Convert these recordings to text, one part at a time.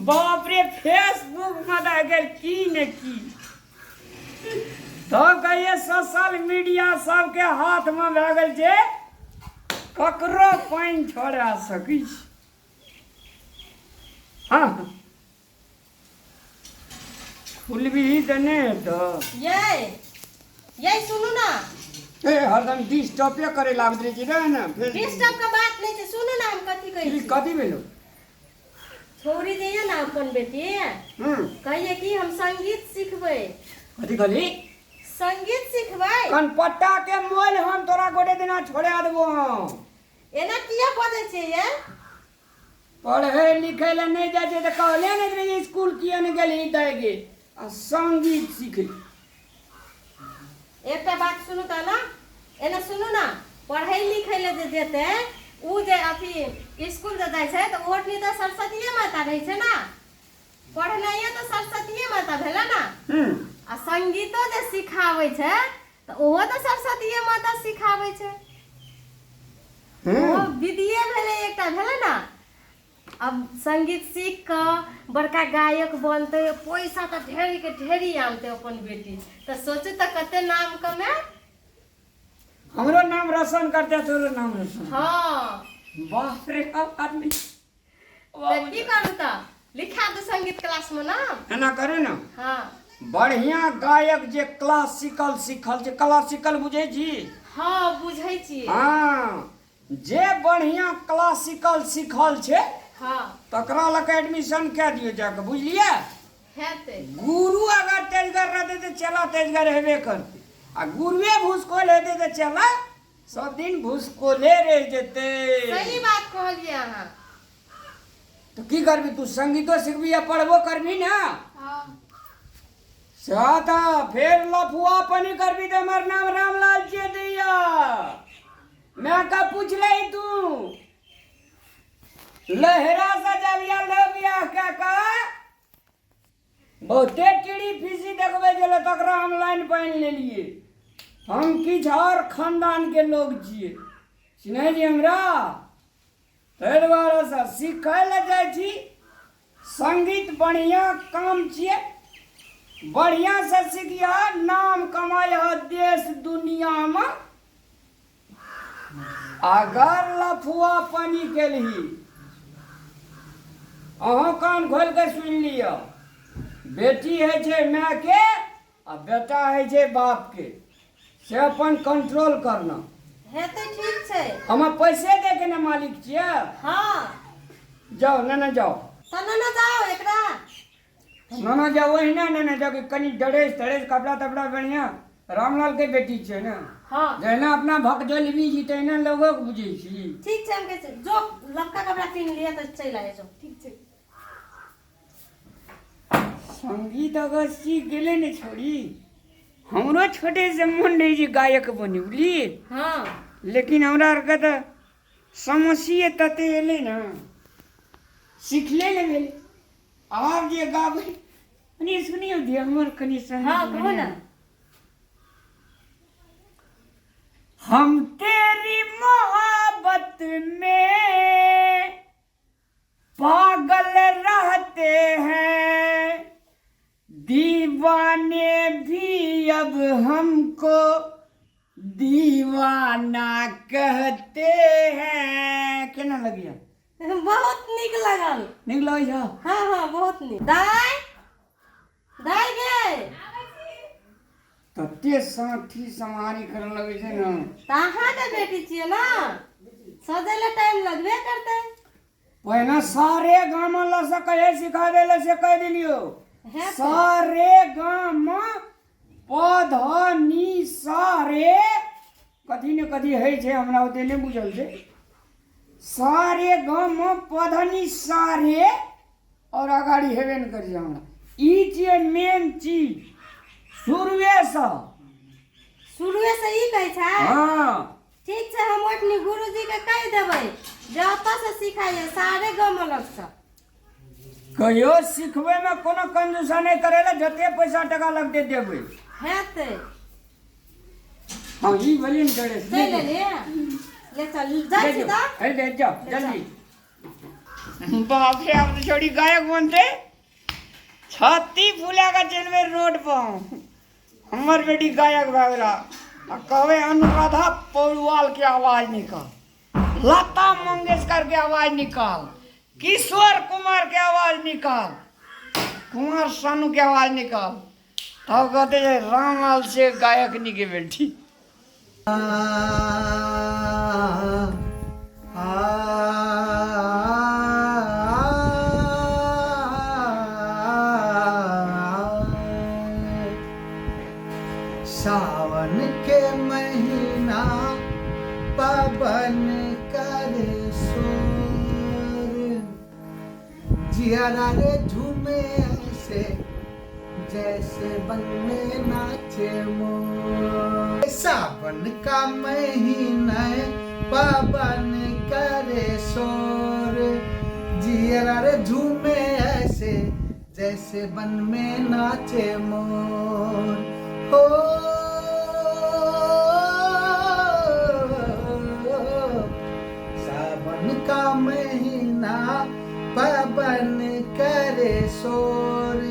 बाप रे फेसबुक में अगर की न की तो कहिए सोशल मीडिया सबके हाथ में भए गेल छै ककरो पानि छोड़ा सकै छी। हाँ खुलबी देने तो ये सुनू ना। ए हरदम डिस्टर्बे करे लागत रहे छी रे ना। डिस्टर्ब का बात नहीं छै, सुनू ना हम कथी कहै छी। कथी भेलो? छोड़ी दिए ना अपन बेटी, कहिए कि हम संगीत सीखबै। कथी कहली? संगीत सीखबै। कनपट्टा के मोल हम तोरा गोटे दिना छोड़ा देबो। एना किया बजै छै ये? पढ़े लिखे ले नहीं जाए छै त कहले नहीं रही स्कूल किया नहीं गेली दैगे आ संगीत सीखे। एकटा बात सुनू त ना, एना सुनू ना, पढ़ै लिखै ले जे जेते उ जे अथी स्कूल जे जाइ छै त ओठनी त सरस्वतीये माता रहै छै ना। पढ़नाइए त सरस्वतीये माता भेला ना। आ संगीतो जे सिखाबै छै त ओहो त सरस्वतीये माता सिखाबै छै। ओ विधिये भेलै एकटा भेलै ना। अब संगीत सीख कर बड़का गायक बनते, पैसा तो ढेरी के ढेरी आनते अपन बेटी। तो सोचे तो कते नाम कमे। हमरो नाम रोशन करते, तोरो नाम रोशन। हाँ बाप रे अब आदमी तो की करू त लिखा दो संगीत क्लास में नाम। एना करे ना। हाँ बढ़िया गायक जे क्लासिकल सीखल छै, क्लासिकल बुझे छी? हाँ बुझै छी। हाँ जे बढ़िया क्लासिकल सीखल छै हाँ तकरा लग एडमिशन कए दियो जाके, बुझलिए? हेते गुरु अगर तेजगर रहते तो चला तेजगर हेबे करते, आ गुरुए भूसकोल हेते तो चला सब दिन भूसकोले रह जेते। सही बात कहलिए अहाँ। तो की करबी तू? संगीतो सीखबी या पढ़बो करबी ना। हाँ साता फिर लफुआ पानी करबी तो हमार नाम रामलाल छिए दैया। मैं का पूछ रही तू लहरा सजाविया लबिया का बहुते टीड़ी फीसी देखबे जले तकरा हम लाइन पाइन ले लिए। हम किछ और खानदान के लोग छिए, चिन्है जी हमरा। तै दुआरे से सीखै ले जाइ छी। संगीत बढ़िया काम छिए, बढ़िया से सीखिया, नाम कमाया देश दुनिया में। अगर लफुआ पानी केलही अहाँ कान खोल के सुन लिया, बेटी है छै माय के आ बेटा है छै बाप के, से अपन कंट्रोल करना। हेते ठीक छै। हम पैसे दे के ना मालिक छिए। हाँ जाओ ना जाओ तना ना जाओ एकरा। ना जाओ वही ना जाओ कि कनी ड्रेस कपड़ा तपड़ा बढ़िया। रामलाल के बेटी छै ना। हाँ जेना अपना भकजोलवी जी तेना लोगो के बुझै छी। ठीक छै, हम के जो लड़का कपड़ा पहन लिया तो चल आए जो। ठीक छै। संगीत अगर सीख गेले ने छोड़ी, हमरो छोटे से मन रही जी गायक बनी, बुझली? हाँ लेकिन हमरा आर के तो समस्या तते एले ना, सीखले ने भेले। आब जे गाबै कनी सुनियो दिया हमर कनी संगीत। हाँ कहो ना। हम तेरी मोहब्बत में पागल रहते हैं, दीवाने भी अब हमको दीवाना कहते हैं। केना लगिया? बहुत निक लगल। निक लगै छौ? हाँ हाँ बहुत निक। दाई दाई गे तते साथी समारी करन लगे छै ना। कहाँ के बेटी छिए ना, सजे ले टाइम लगबे करते। पहिने सारे गाम ल से कहे सिखा देले से कह दिलियो। सारे गाम पध नी सारे कथी ने कथी है छै, हमरा ओते नहीं बुझल छै। सारे गाम पधनी सारे और अगाड़ी हेबे न कर हमरा। ई जे मेन चीज शुरुए से ई कहै छै। हाँ ठीक छै, हम ओठनी गुरुजी के कह देबै जे ओतऽ से सिखाइए सारे गाम लग से। कहियो सिखबे में कोनो कंजूसा नहीं करेला, जते पैसा टका लगते देबै। हेते हाँ ई भली न करे ले ले ले चल जा छी दा। ए ले जाओ जल्दी। बाप रे आप तो छोड़ी गायक बनते छाती फूला का चलवे रोड पर हमर बेटी गायक भगला कहे अनुराधा पौड़वाल की आवाज निकाल, लता मंगेशकर की आवाज निकाल, किशोर कुमार की आवाज निकाल, कुमार सानू की आवाज निकाल, तब कहते रामलाल से गायक नहीं के बेटी। सावन के महीना पवन करे शोर, जियारा रे झूमे ऐसे जैसे बन में नाचे मोर। सावन का महीना पवन करे शोर, जियारा रे झूमे ऐसे जैसे बन में नाचे मोर। हो सावन का महीना पवन करे शोर,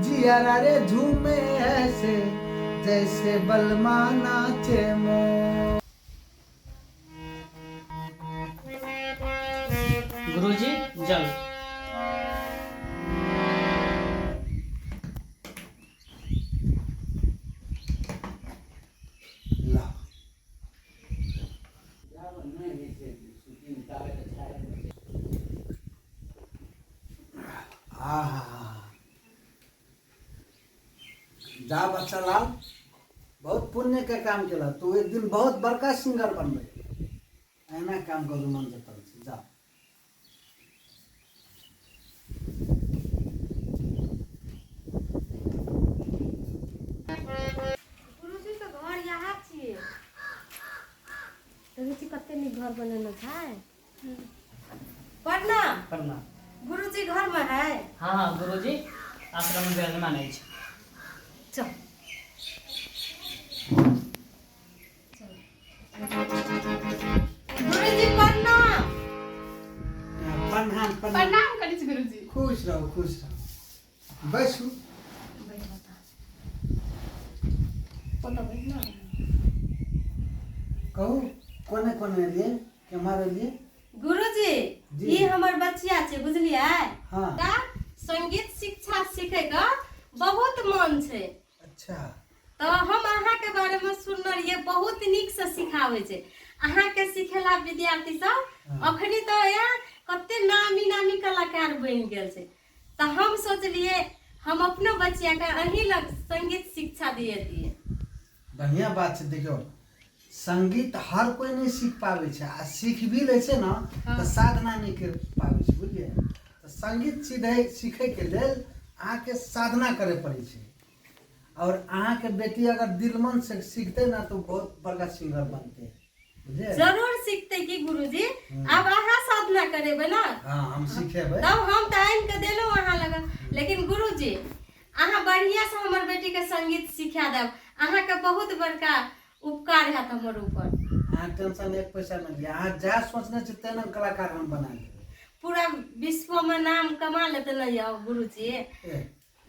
जियारा रे झूमे ऐसे जैसे बलमा नाचे मोर। गुरुजी जल। जा बच्चा लाल, बहुत पुण्य के काम केला तू, एक दिन बहुत बड़का सिंगर बनबे। ऐना काम करू मन जतल से जा। गुरुजी के घर यहाँ छिए। गुरुजी कते नीक घर बनेने छै। प्रणाम। प्रणाम। गुरुजी घर में है। हाँ गुरुजी आश्रम में विराजमान है। चल गुरुजी प्रणाम। प्रणाम प्रणाम। प्रणाम करै छी गुरुजी। खुश रहो खुश रहो। बैसू। कहू कोने कोने लिए केम्हारे लिए। गुरुजी जी। ई हमर बच्चिया छै बुझलियै। हाँ। का संगीत शिक्षा सीखे का बहुत मन छै। अच्छा। तो हम अहाँ के बारे में सुनने रहिए, बहुत नीक से सिखावे छै। अहाँ के सिखेला विद्यार्थी सब अखनी तो यहाँ कते नामी नामी कलाकार बन गेल छै। तो हम सोचलिए हम अपनो बच्चिया के अहीं लग संगीत शिक्षा दिए दिए। बढ़िया बात है। देखियो संगीत हर कोई नहीं सीख पावे छे, आ सीख भी ले छे ना तो साधना नहीं कर पावे छे बुझलिए। तो संगीत सीखे के लेल अहाँ के साधना करे पड़े छे, और अहाँ के बेटी अगर दिल मन से सीखते ना तो बहुत बड़का सिंगर बनते बुझलिए। जरूर सीखते की गुरुजी। अब अहाँ साधना करेबे ना। हाँ हम सीखेबे। तब हम तो आइन के देलो अहाँ लगा। लेकिन गुरुजी अहाँ बढ़िया से हमर बेटी के संगीत सिखा देब। अहाँ के बहुत बड़का उपकार है हमर ऊपर। अहाँ टेंशन एक पैसा नहीं लिया। अहाँ जा सोचने छे तेना कलाकार हम बना देबे। पूरा विश्व में नाम कमा लेते नहीं हो गुरुजी।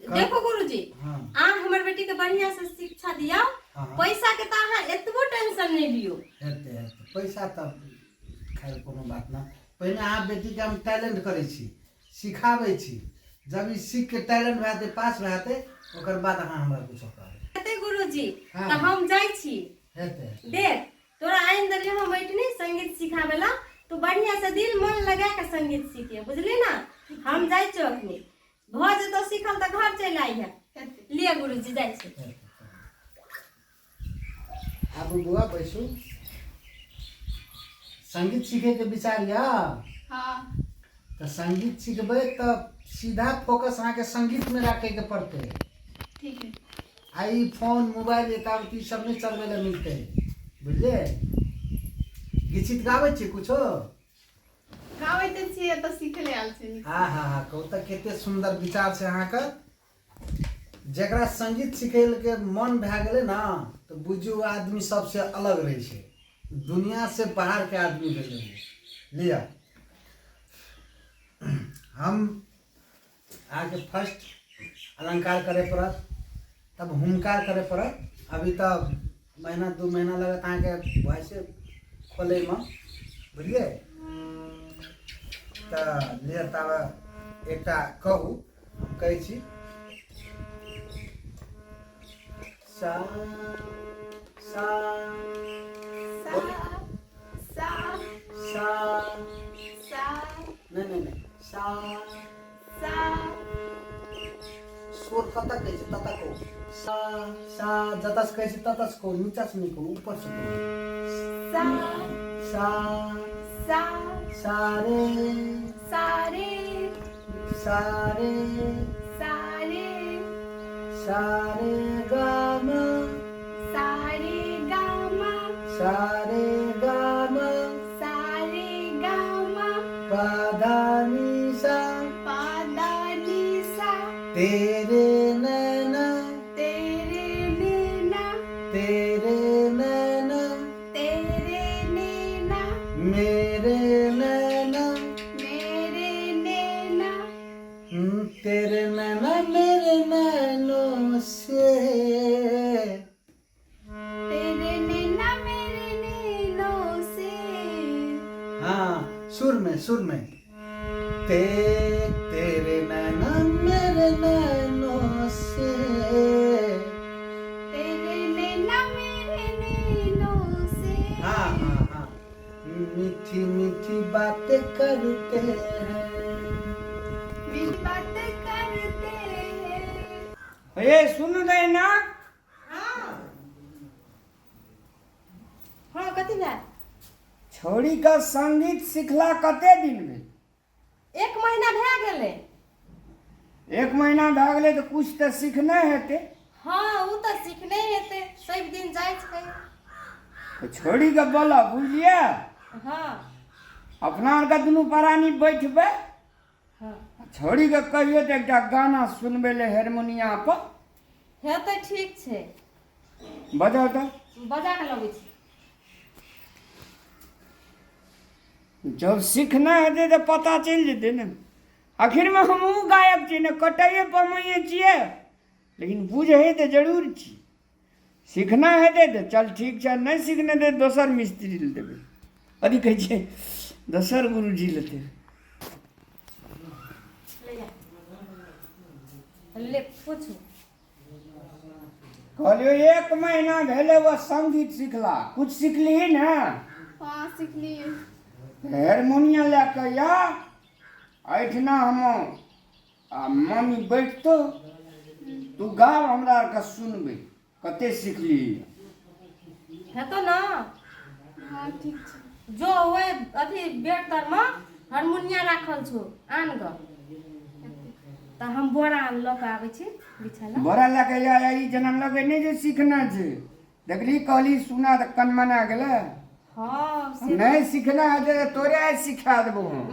देखो गुरुजी हाँ। अहाँ हमर बेटी के बढ़िया से शिक्षा दिया। हाँ। पैसा के तो अहाँ एतबो टेंशन नहीं लियो। हेते पैसा तब खैर कोनो बात ना। पहले अहाँ बेटी के हम टैलेंट करे छी, सिखावे छी। जब ई सीख के टैलेंट रहते पास रहते ओकर बाद अहाँ हमरा कुछ कहबे। कहते गुरुजी हाँ। तो हम जाई छी। हेते देख तोरा आइन दलियो हम बैठनी संगीत सिखावेला। तू बढ़िया से दिल मन लगा के संगीत सीखिए बुझली ना। हम जाई छी अखनी। भ जतो सीखल त घर चल आई है। लिए गुरुजी जाई छी। आप बुआ बैसू। संगीत सीखे के विचार या। हाँ। तो संगीत सीखबे तो सीधा फोकस अहाँ के संगीत में रखे के पड़ते। ठीक है। आई फोन मोबाइल एकावती सब नहीं चलवे ला मिलते बुझलिए। गीत गावे छी कुछो। गावे ते छिए तो सीखे ले आल छी। हाँ हाँ हाँ कहू तो केते सुंदर विचार से अहाँ का। जकरा संगीत सीखे के मन भए गेले ना तो बुझू आदमी सबसे अलग रहे छे, दुनिया से बाहर के आदमी भेले लिया। हम आगे फर्स्ट अलंकार करे पड़त, तब हुंकार करे पड़त। अभी तब महीना 2 महीना लगत अहाँके वैसे खोले में, बुझलिए। तऽ लिए तब एकटा कहू, हम कहै छी सा सा सा सा सा नहीं सा सा स्वर कतऽ कहै छै ततऽ कहू। सा सा जतऽ से कहै छै ततऽ से कहू, नीचा से नहीं कहू, ऊपर से कहू। सा सा सा सारे सारे सारे सारे सारे गामा सारे गामा सारे गामा सारे गामा पाधानीसा पादानीसा तेरे नैना तेरे नैना तेरे नैना तेरे नैना मेरे नैना मेरे नैना तेरे नैना मेरे नैनों से तेरे नैना मेरे नैनों से। हाँ सुर में तेरे नैना मेरे नैनों से तेरे नैना मेरे नैनों से। हाँ हाँ हाँ मीठी मीठी बातें करते हैं। मीठी बातें करते हैं। ये सुन रहे ना, हाँ कथी भेल? छौड़ी का संगीत सिखला कते दिन में? 1 महीना भए गेलै। 1 महीना भए गेलै तऽ कुछ तऽ सीखने हेतै। हाँ उ तऽ सीखने हेतै, सब दिन जाइ छै। तऽ छौड़ी के बोला, बुझलिए। हाँ अपना आरके दुनू प्राणी बैठबै, हाँ छौड़ी के कहियो तऽ एकटा गाना सुनबै ले हारमोनिया पर। हेतै, ठीक छै। बजाउ तऽ। बजा के लबै छी। जब सीखना हेतै तऽ पता चलि जेतै ने। आखिर में हमहूँ गायक छी ने, कटाइए पमैए छियै, लेकिन बुझै तऽ जरूर छी। सीखना हेतै तऽ चल ठीक छै, नहीं सीखने दे दोसर मिस्त्री ले देबै, अथी कहै छै दोसर गुरुजी लेतै। ले पूछू। कहलियो 1 महीना भेले वो संगीत सिखला, कुछ सिखली ना? हाँ सीख लिए। हारमोनिया लेके या एहिठिना हम आ मम्मी बैठतो, तू गाव हमरा आरके सुनबै कते सिखली। हेतौ ना? हाँ ठीक छै। जो ओए अथी बेड तर में हारमोनिया राखल छौ, आन ग। तऽ हम बोरा लऽ के आबै छी बिछाना। बड़ा लेके या ई जना लगे नहीं जे सीखना छै, देखली कहली सुना तऽ कनमना गेलै। हाँ से नहीं सीखना है तो तोरे आज सिखा देबो हम।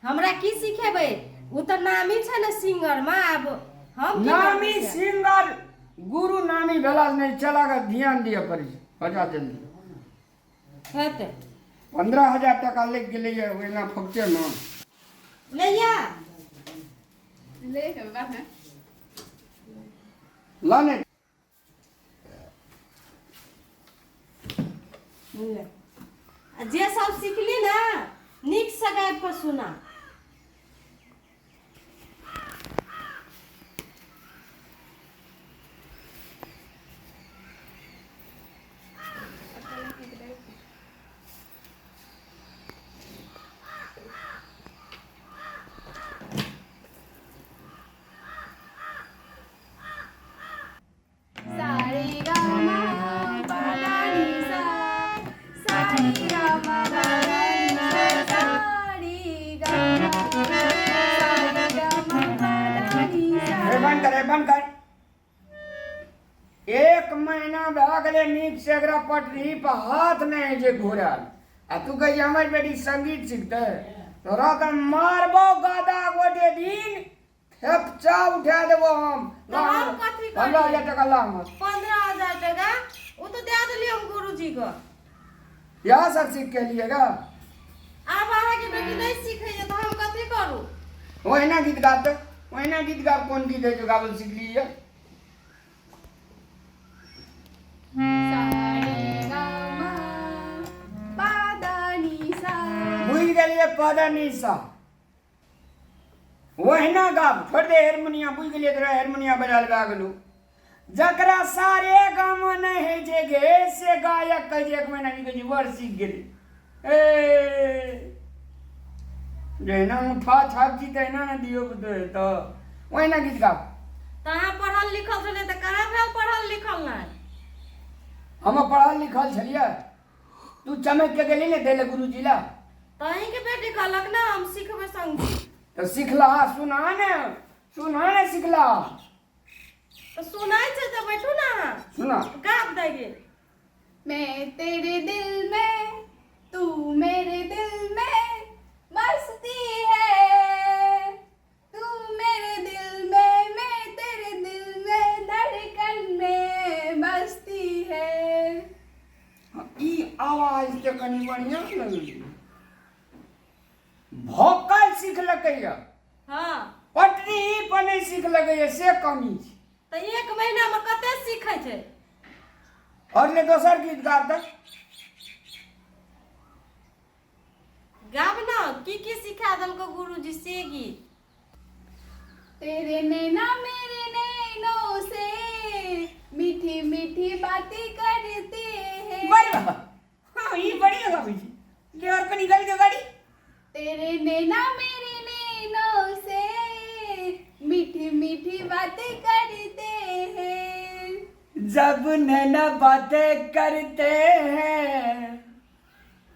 हमरा की सिखेबै? उ तऽ नामी छै ने सिंगर में। आब हम की नामी करबै से? सिंगर गुरु नामी भेला नहीं, चला के ध्यान दिया पड़ी, बजा जल्दी। हेतै 15,000 टका लग गेलै है ओहिना फक्ते में। लैया ले के बात है। लाने ले। आ जे सब सीखली ना, नीक से गाबि के सुना। सारे गामा पादानीसा सारे गामा पादानीसा सारे गामा बंद कर। 1 महीना भए गेलै नीक से एकरा पटरी पर हाथ नहीं जे घुरल, आ तू कही हमर बेटी संगीत सीखते, तोरा तऽ मारबो गदा गोटे दिन, हेपचा उठा देबो हम। तो हम कथी करी? 15,000 टका ला हमर। 15,000 टका वो तो दे दिली हम गुरुजी को। यह सब सीख के लिएगा। आब अहाँ के बेटी नहीं सीखे तो हम कथी करू? ओहिना गीत गाब तो ओहिना गीत गाब। कौन गीत है जो गावल सीख लीजिए? बुझ गेलिए पदा निशा। ओहिना गाब। छोड़ दे हारमोनिया। बुझ गेलिए तोरा हारमोनिया बजा लगा गेलू। जकरा सारे गाम नहीं है जे गे से गायक कह जे 1 महीना की वर सीख गेली। ए जहिना उठा छाप जी तहिना न दियो तो ओहिना गीत गाब। तहाँ पढ़ल लिखल छलै तऽ कहाँ भेल पढ़ल लिखल नहीं? हम पढ़ल लिखल छलिए। तू चमक के गेली ने देले गुरुजी ला। तहीं के बेटी कहलक ना हम सीखबे संगीत। तो सिखला। सुना ने सिखला। तो सुनाई छै तो बैठू ना। सुना। गाब देगे। मैं तेरे दिल में, तू मेरे दिल में बसती है। तू मेरे दिल में, मैं तेरे दिल में धड़कन में बसती है। ई आवाज के कनी बढ़िया लगली। भोकल सीख लकैया। हाँ पटरी पर नहीं सीख लगैया से कमी छै। तो 1 महीना में कते सीखे छै? और ले दोसर गीत गाब दे। गाब ना की सिखा दलको गुरुजी से गीत। तेरे नैना मेरे नैनों से मीठी मीठी बातें करते हैं। बड़ी बाबा। हाँ ये बढ़िया गाबी छी। ले और कनी गाड़ी दे गाड़ी। तेरे नैना मेरे नैनों से मीठी मीठी बातें करते हैं। जब नैना बातें करते हैं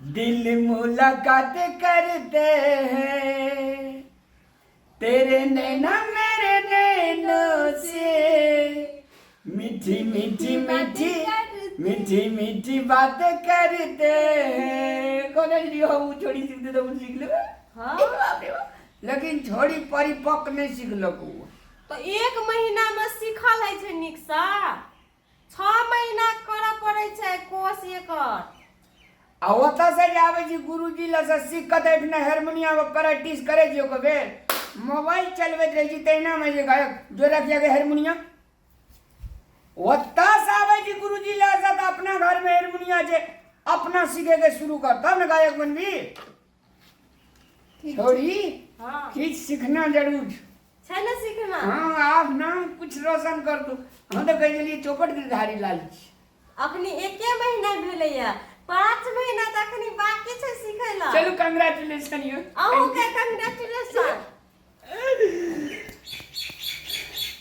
दिल मुलाकात करते हैं। तेरे नैना मेरे नैनों से मीठी मीठी मीठी मीठी मीठी बातें करते हैं। कॉलेज लियो वो छोड़ी सीख दे तो वो सीख ले। हाँ। बाप रे बाप। लेकिन छोड़ी परिपक्व नहीं सीख लको। तो 1 महीना में सीखल है छै नीक सा। 6 महीना करऽ पड़ै छै कोर्स एकर। आ ओतऽ से जे आबै छी गुरुजी लग से सीख के तऽ एखने हारमोनिया में प्रैक्टिस करे छी। ओकर बेर मोबाइल चलबैत रहै छी तहिना में जे गायक जो रखिया के हारमोनिया ओतऽ से आबै छी गुरुजी लग से तऽ अपना घर में हारमोनिया जे अपना सीखे के शुरू कर तब न गायक बनबी। छोड़ी हाँ किछ सीखना जरूर छै ना सीखना। हाँ आप ना कुछ रोशन कर दू। हम तो कह दिलिए चौपट गिरधारी लाल छी। अखनी 1 महीना भेलैया। 5 महीना तक अखनी बाकी छै सीखै ला। चलू कंग्रेचुलेशन यू। अहूँ के कंग्रेचुलेशन।